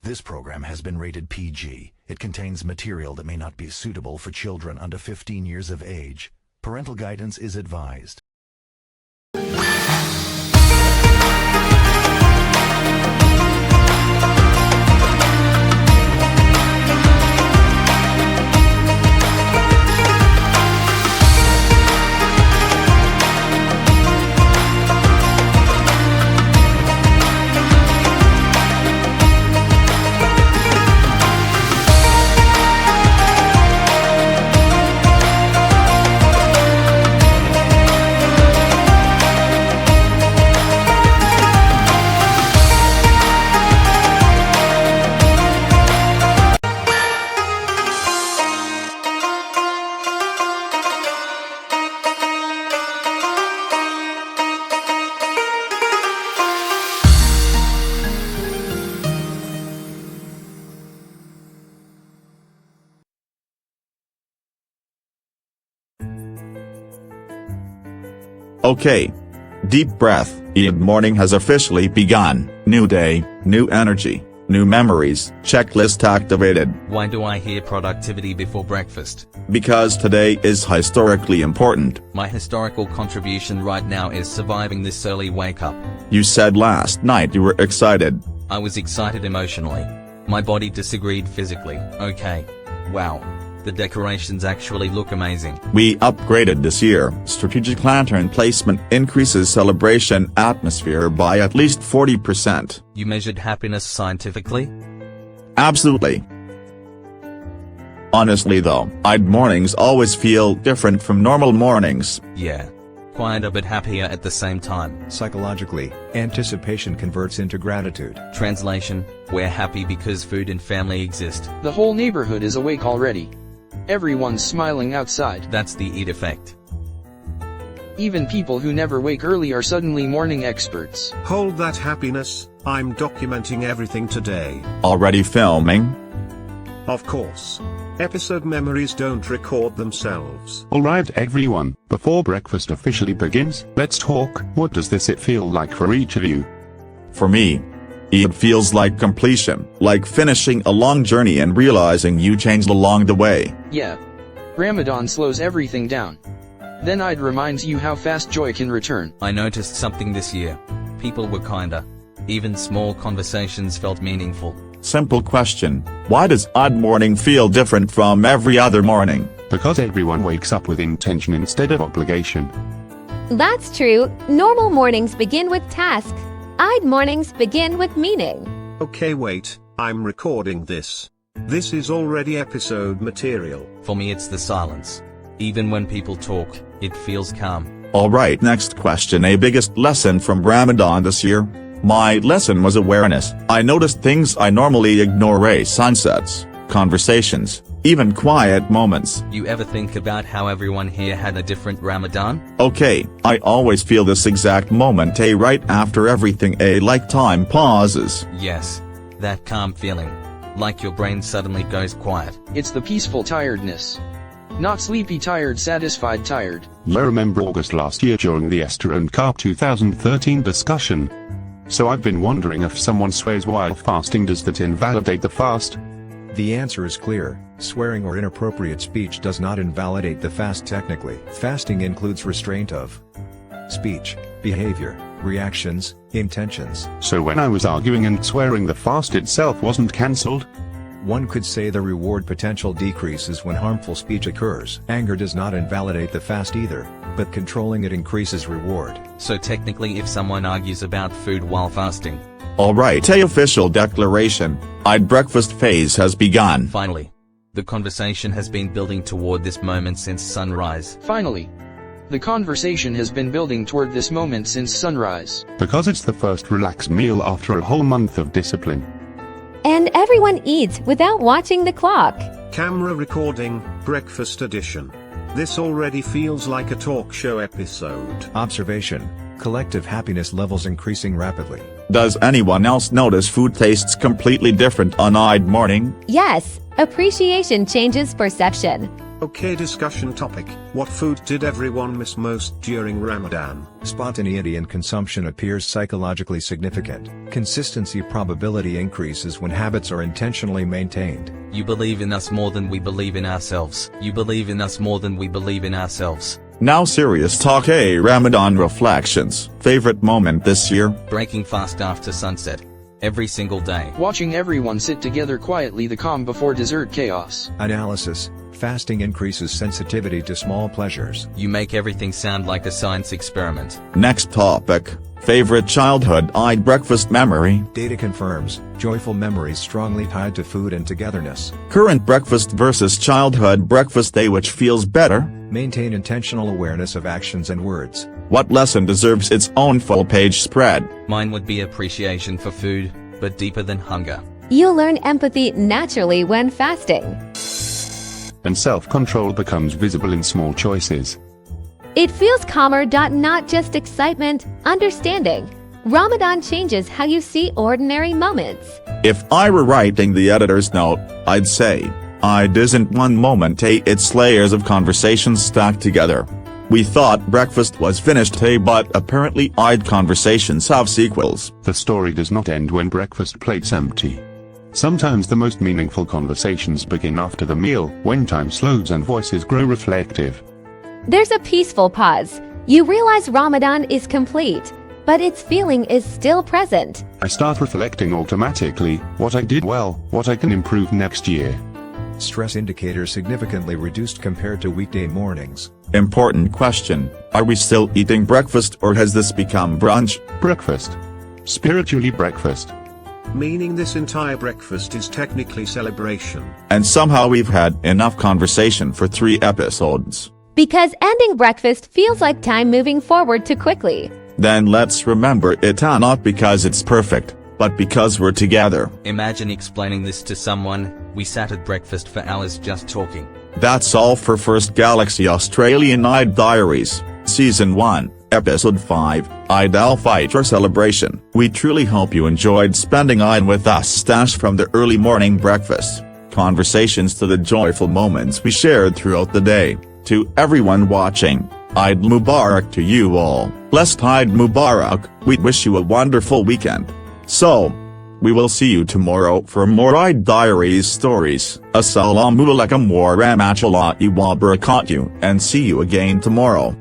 This program has been rated PG. It contains material that may not be suitable for children under 15 years of age. Parental guidance is advised. Okay. Deep breath. Eid morning has officially begun. New day, new energy, new memories. Checklist activated. Why do I hear productivity before breakfast? Because today is historically important. My historical contribution right now is surviving this early wake up. You said last night you were excited. I was excited emotionally. My body disagreed physically. Okay. Wow. The decorations actually look amazing. We upgraded this year. Strategic lantern placement increases celebration atmosphere by at least 40%. You measured happiness scientifically? Absolutely. Honestly though, Eid mornings always feel different from normal mornings. Yeah. Quieter but happier at the same time. Psychologically, anticipation converts into gratitude. Translation: we're happy because food and family exist. The whole neighborhood is awake already. Everyone's smiling outside. That's the Eid effect. Even people who never wake early are suddenly morning experts. Hold that happiness, I'm documenting everything today. Already filming? Of course. Episode memories don't record themselves. Alright everyone, before breakfast officially begins, let's talk. What does this feel like for each of you? For me, Eid feels like completion, like finishing a long journey and realizing you changed along the way. Yeah. Ramadan slows everything down. Then Eid reminds you how fast joy can return. I noticed something this year. People were kinder. Even small conversations felt meaningful. Simple question. Why does Eid morning feel different from every other morning? Because everyone wakes up with intention instead of obligation. That's true. Normal mornings begin with tasks. Eid mornings begin with meaning. Okay, wait, I'm recording this. This is already episode material. For me it's the silence. Even when people talk, it feels calm. Alright, next question. A biggest lesson from Ramadan this year? My lesson was awareness. I noticed things I normally ignore: sunsets, conversations, even quiet moments. You ever think about how everyone here had a different Ramadan? Okay, I always feel this exact moment right after everything like time pauses. Yes. That calm feeling. Like your brain suddenly goes quiet. It's the peaceful tiredness. Not sleepy tired, satisfied tired. I remember August last year during the Esther and Carp 2013 discussion. So I've been wondering if someone swears while fasting, does that invalidate the fast? The answer is clear. Swearing or inappropriate speech does not invalidate the fast technically. Fasting includes restraint of speech, behavior, reactions, intentions. So when I was arguing and swearing, the fast itself wasn't cancelled? One could say the reward potential decreases when harmful speech occurs. Anger does not invalidate the fast either, but controlling it increases reward. So technically if someone argues about food while fasting. Alright, a official declaration. Eid breakfast phase has begun. Finally. The conversation has been building toward this moment since sunrise. Finally. The conversation has been building toward this moment since sunrise. Because it's the first relaxed meal after a whole month of discipline. And everyone eats without watching the clock. Camera recording, breakfast edition. This already feels like a talk show episode. Observation. Collective happiness levels increasing rapidly. Does anyone else notice food tastes completely different on Eid morning? Yes, appreciation changes perception. Okay, discussion topic. What food did everyone miss most during Ramadan? Spontaneity in consumption appears psychologically significant. Consistency probability increases when habits are intentionally maintained. You believe in us more than we believe in ourselves. You believe in us more than we believe in ourselves. Now serious talk. Hey, Ramadan reflections. Favorite moment this year? Breaking fast after sunset. Every single day. Watching everyone sit together quietly, the calm before dessert chaos. Analysis. Fasting increases sensitivity to small pleasures. You make everything sound like a science experiment. Next topic. Favorite childhood breakfast memory? Data confirms, joyful memories strongly tied to food and togetherness. Current breakfast versus childhood breakfast day, which feels better? Maintain intentional awareness of actions and words. What lesson deserves its own full-page spread? Mine would be appreciation for food, but deeper than hunger. You learn empathy naturally when fasting. And self-control becomes visible in small choices. It feels calmer. Not just excitement, understanding. Ramadan changes how you see ordinary moments. If I were writing the editor's note, I'd say, Eid isn't one moment, it's layers of conversations stacked together. We thought breakfast was finished, but apparently Eid conversations have sequels. The story does not end when breakfast plate's empty. Sometimes the most meaningful conversations begin after the meal, when time slows and voices grow reflective. There's a peaceful pause. You realize Ramadan is complete, but its feeling is still present. I start reflecting automatically, what I did well, what I can improve next year. Stress indicators significantly reduced compared to weekday mornings. Important question. Are we still eating breakfast, or has this become brunch? Breakfast. Spiritually breakfast. Meaning this entire breakfast is technically celebration. And somehow we've had enough conversation for 3 episodes. Because ending breakfast feels like time moving forward too quickly. Then let's remember it, not because it's perfect, but because we're together. Imagine explaining this to someone. We sat at breakfast for hours just talking. That's all for First Galaxy Australian Eid Diaries, Season 1, Episode 5, Eid Al-Fitr Celebration. We truly hope you enjoyed spending Eid with us. Stash from the early morning breakfast, conversations to the joyful moments we shared throughout the day. To everyone watching, Eid Mubarak to you all. Blessed Eid Mubarak. We wish you a wonderful weekend. So, we will see you tomorrow for more Eid Diaries stories. Assalamu alaikum wa rahmatullahi wa barakatuh, and see you again tomorrow.